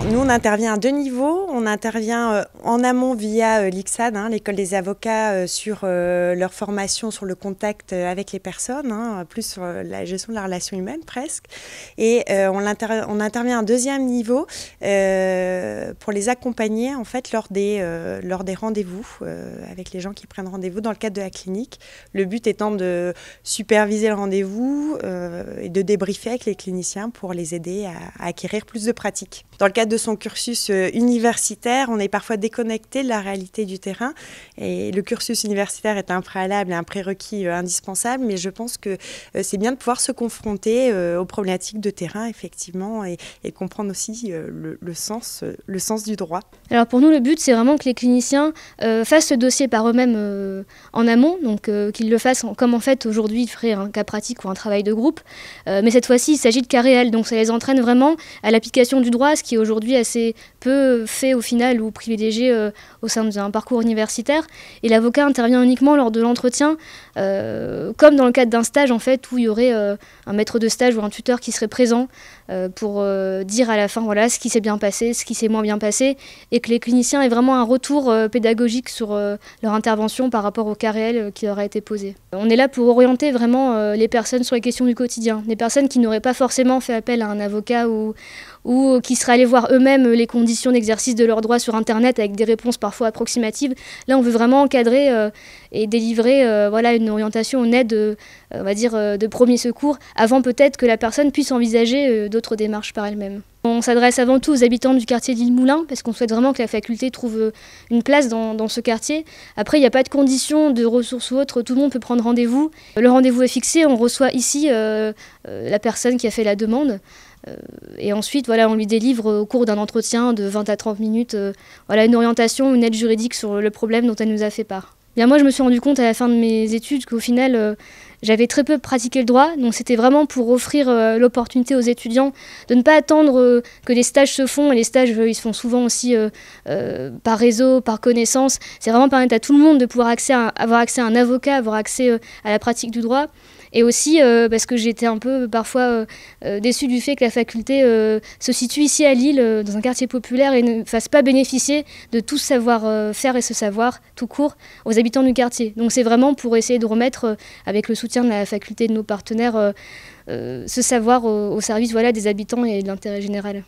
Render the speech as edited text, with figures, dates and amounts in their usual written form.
Nous, on intervient à deux niveaux. On intervient en amont via l'ICSAD, l'école des avocats, sur leur formation sur le contact avec les personnes, plus sur la gestion de la relation humaine presque. Et on intervient à un deuxième niveau pour les accompagner en fait lors des rendez-vous avec les gens qui prennent rendez-vous dans le cadre de la clinique. Le but étant de superviser le rendez-vous et de débriefer avec les cliniciens pour les aider à acquérir plus de pratique. Dans le cadre de son cursus universitaire, on est parfois déconnecté de la réalité du terrain. Et le cursus universitaire est un préalable et un prérequis indispensable, mais je pense que c'est bien de pouvoir se confronter aux problématiques de terrain, effectivement, et comprendre aussi le sens du droit. Alors pour nous, le but, c'est vraiment que les cliniciens fassent ce dossier par eux-mêmes en amont, donc qu'ils le fassent comme en fait aujourd'hui, ils feraient un cas pratique ou un travail de groupe. Mais cette fois-ci, il s'agit de cas réels, donc ça les entraîne vraiment à l'application du droit, ce qui est aujourd'hui assez peu fait au final ou privilégié au sein d'un parcours universitaire. Et l'avocat intervient uniquement lors de l'entretien, comme dans le cadre d'un stage en fait, où il y aurait un maître de stage ou un tuteur qui serait présent pour dire à la fin voilà, ce qui s'est bien passé, ce qui s'est moins bien passé, et que les cliniciens aient vraiment un retour pédagogique sur leur intervention par rapport au cas réel qui leur a été posé. On est là pour orienter vraiment les personnes sur les questions du quotidien, des personnes qui n'auraient pas forcément fait appel à un avocat ou qui seraient allés voir eux-mêmes les conditions d'exercice de leurs droits sur Internet avec des réponses parfois approximatives. Là, on veut vraiment encadrer et délivrer voilà, une orientation, une aide, on va dire, de premier secours, avant peut-être que la personne puisse envisager d'autres démarches par elle-même. On s'adresse avant tout aux habitants du quartier de l'Île-Moulin, parce qu'on souhaite vraiment que la faculté trouve une place dans ce quartier. Après, il n'y a pas de conditions de ressources ou autres, tout le monde peut prendre rendez-vous. Le rendez-vous est fixé, on reçoit ici la personne qui a fait la demande. Et ensuite, voilà, on lui délivre au cours d'un entretien de 20 à 30 minutes voilà, une orientation, une aide juridique sur le problème dont elle nous a fait part. Bien, moi, je me suis rendu compte à la fin de mes études qu'au final, j'avais très peu pratiqué le droit. Donc c'était vraiment pour offrir l'opportunité aux étudiants de ne pas attendre que les stages se font. Et les stages, ils se font souvent aussi par réseau, par connaissance. C'est vraiment permettre à tout le monde de pouvoir avoir accès à un avocat, avoir accès à la pratique du droit. Et aussi parce que j'étais un peu parfois déçue du fait que la faculté se situe ici à Lille, dans un quartier populaire, et ne fasse pas bénéficier de tout ce savoir-faire et ce savoir tout court aux habitants du quartier. Donc c'est vraiment pour essayer de remettre, avec le soutien de la faculté et de nos partenaires, ce savoir au service voilà, des habitants et de l'intérêt général.